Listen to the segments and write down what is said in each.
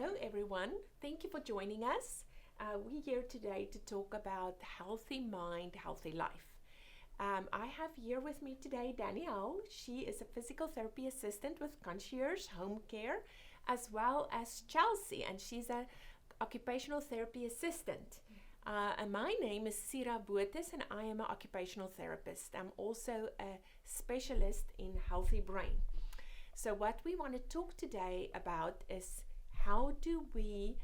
Hello, everyone. Thank you for joining us. We're here today to talk about healthy mind, healthy life. I have here with me today Danielle. She is a physical therapy assistant with Concierge Home Care, as well as Chelsea, and she's an occupational therapy assistant. And my name is Sira Botes, and I am an occupational therapist. I'm also a specialist in healthy brain. So what we want to talk today about is how do we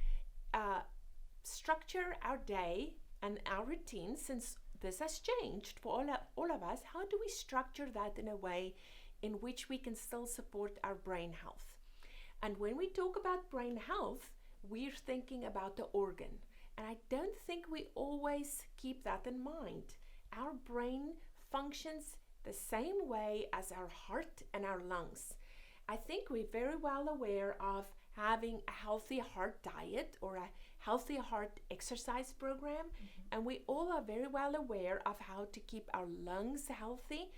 structure our day and our routine, since this has changed for all of us. How do we structure that in a way in which we can still support our brain health? And when we talk about brain health, we're thinking about the organ. And I don't think we always keep that in mind. Our brain functions the same way as our heart and our lungs. I think we're very well aware of having a healthy heart diet or a healthy heart exercise program, and we all are very well aware of how to keep our lungs healthy.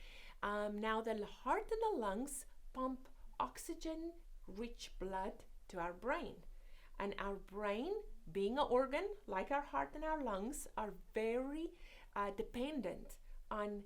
Now the heart and the lungs pump oxygen-rich blood to our brain, and our brain, being an organ like our heart and our lungs, are very dependent on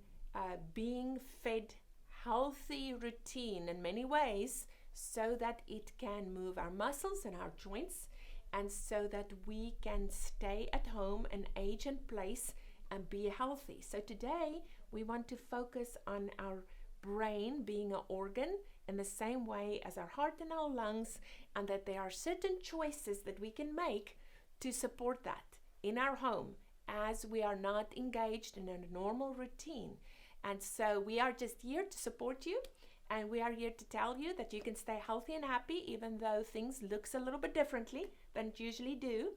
being fed healthy routine in many ways, so that it can move our muscles and our joints, and so that we can stay at home and age in place and be healthy. So today we want to focus on our brain being an organ in the same way as our heart and our lungs, and that there are certain choices that we can make to support that in our home as we are not engaged in a normal routine. And so we are just here to support you, and we are here to tell you that you can stay healthy and happy even though things looks a little bit differently than it usually do.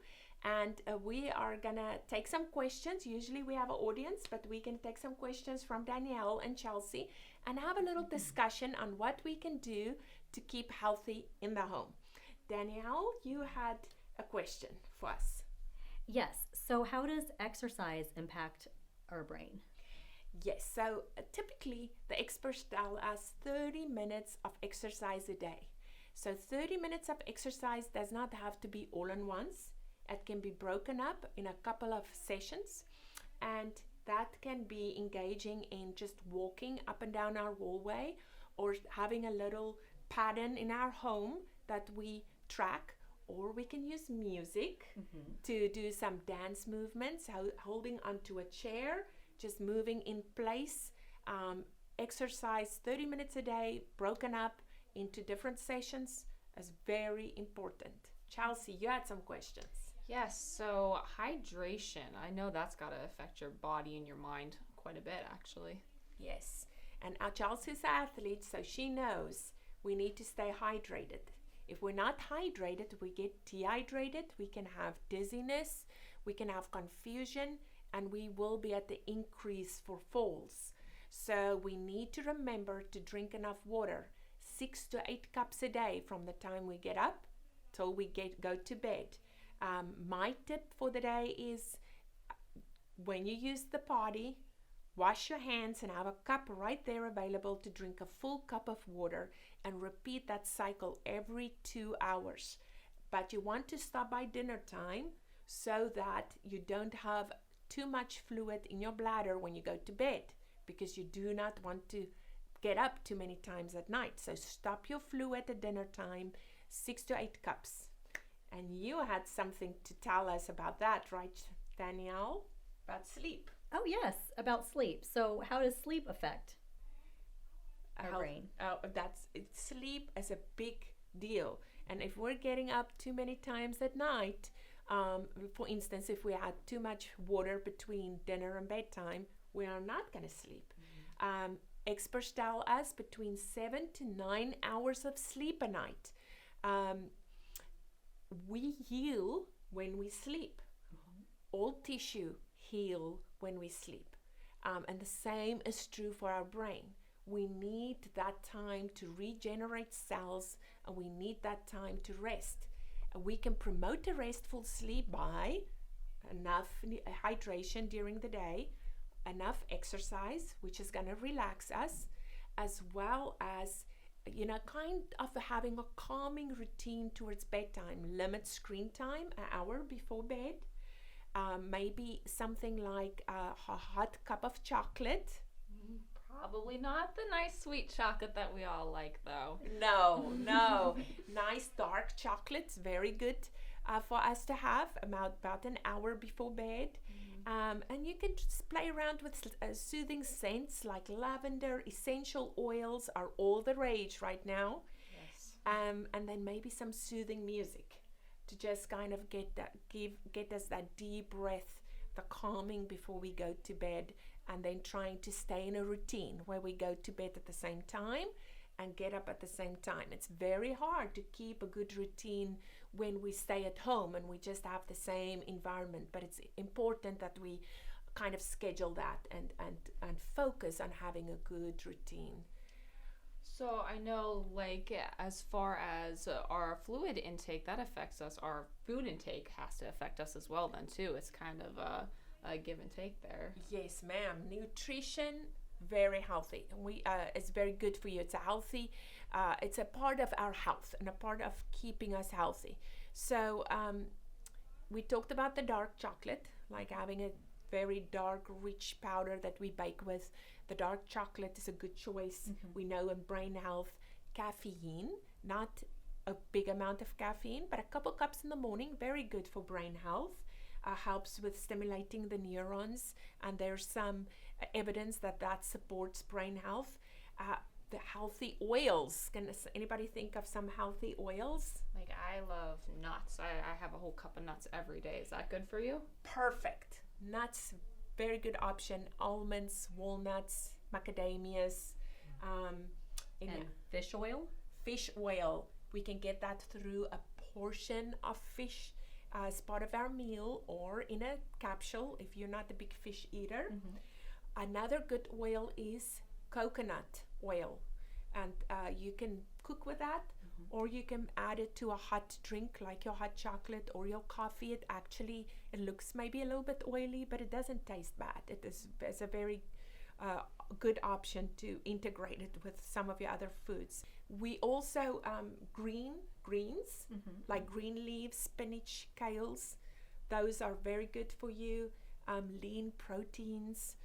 And we are gonna take some questions. Usually we have an audience, but we can take some questions from Danielle and Chelsea and have a little discussion on what we can do to keep healthy in the home. Danielle, you had a question for us. Yes. So how does exercise impact our brain? Yes, so typically the experts tell us 30 minutes of exercise a day. So 30 minutes of exercise does not have to be all in once. It can be broken up in a couple of sessions, and that can be engaging in just walking up and down our hallway, or having a little pattern in our home that we track, or we can use music to do some dance movements, holding onto a chair, just moving in place. Exercise 30 minutes a day, broken up into different sessions, is very important. Chelsea, you had some questions. Yes, so hydration. I know that's got to affect your body and your mind quite a bit, actually. Yes, and Chelsea's an athlete, so she knows we need to stay hydrated. If we're not hydrated, we get dehydrated, we can have dizziness, we can have confusion, and we will be at the increase for falls. So we need to remember to drink enough water, 6 to 8 cups a day from the time we get up till we go to bed. My tip for the day is, when you use the potty, wash your hands and have a cup right there available to drink a full cup of water, and repeat that cycle every 2 hours. But you want to stop by dinner time so that you don't have too much fluid in your bladder when you go to bed, because you do not want to get up too many times at night. So stop your fluid at dinner time, 6 to 8 cups. And you had something to tell us about that, right, Danielle? About sleep. Oh, yes, about sleep. So how does sleep affect our brain? Sleep is a big deal. And if we're getting up too many times at night, for instance, if we had too much water between dinner and bedtime, we are not going to sleep. Experts tell us between 7 to 9 hours of sleep a night. We heal when we sleep. All tissue heal when we sleep. And the same is true for our brain. We need that time to regenerate cells, and we need that time to rest. And we can promote a restful sleep by enough hydration during the day, enough exercise, which is going to relax us, as well as kind of having a calming routine towards bedtime. Limit screen time an hour before bed. Maybe something like a hot cup of chocolate. Probably not the nice sweet chocolate that we all like, though. No. Nice dark chocolate's very good for us to have about an hour before bed. And you can just play around with soothing scents like lavender. Essential oils are all the rage right now. Yes. And then maybe some soothing music to just kind of get us that deep breath, the calming before we go to bed, and then trying to stay in a routine where we go to bed at the same time and get up at the same time. It's very hard to keep a good routine when we stay at home and we just have the same environment, but it's important that we kind of schedule that and focus on having a good routine. So I know, like, as far as our fluid intake, that affects us. Our food intake has to affect us as well then too. It's kind of a give and take there. Yes, ma'am. Nutrition, very healthy. It's very good for you. It's a healthy, it's a part of our health and a part of keeping us healthy. So we talked about the dark chocolate, like having a very dark, rich powder that we bake with. The dark chocolate is a good choice. We know in brain health, caffeine, not a big amount of caffeine, but a couple cups in the morning, very good for brain health. Helps with stimulating the neurons, and there's some evidence that supports brain health. The healthy oils. Can anybody think of some healthy oils? Like, I love nuts. I have a whole cup of nuts every day. Is that good for you? Perfect. Nuts, very good option. Almonds, walnuts, macadamias. And fish oil? Fish oil. We can get that through a portion of fish as part of our meal or in a capsule if you're not a big fish eater. Another good oil is coconut oil, and you can cook with that, or you can add it to a hot drink like your hot chocolate or your coffee. It looks maybe a little bit oily, but it doesn't taste bad. It's a very good option to integrate it with some of your other foods. We also greens like green leaves, spinach, kales. Those are very good for you. Lean proteins.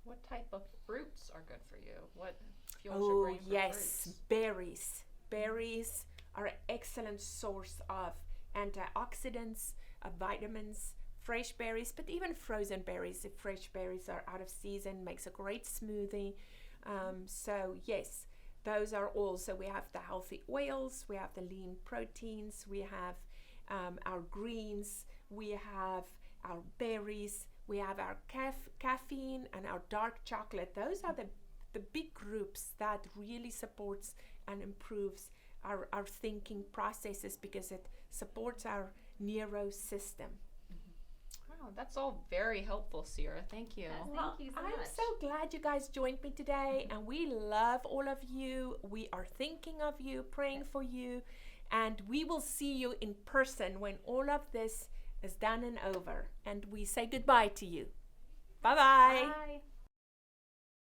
What type of fruits are good for you? What fuels your brain for fruits? Berries. Berries are an excellent source of antioxidants, vitamins. Fresh berries, but even frozen berries, if fresh berries are out of season, makes a great smoothie. So yes, those are all. So we have the healthy oils, we have the lean proteins, we have our greens, we have our berries, we have our caffeine and our dark chocolate. Those are the big groups that really supports and improves our thinking processes, because it supports our neuro system. Wow, that's all very helpful, Sira. Thank you. Thank you so much. I'm so glad you guys joined me today, and we love all of you. We are thinking of you, praying for you, and we will see you in person when all of this is done and over. And we say goodbye to you. Bye-bye. Bye.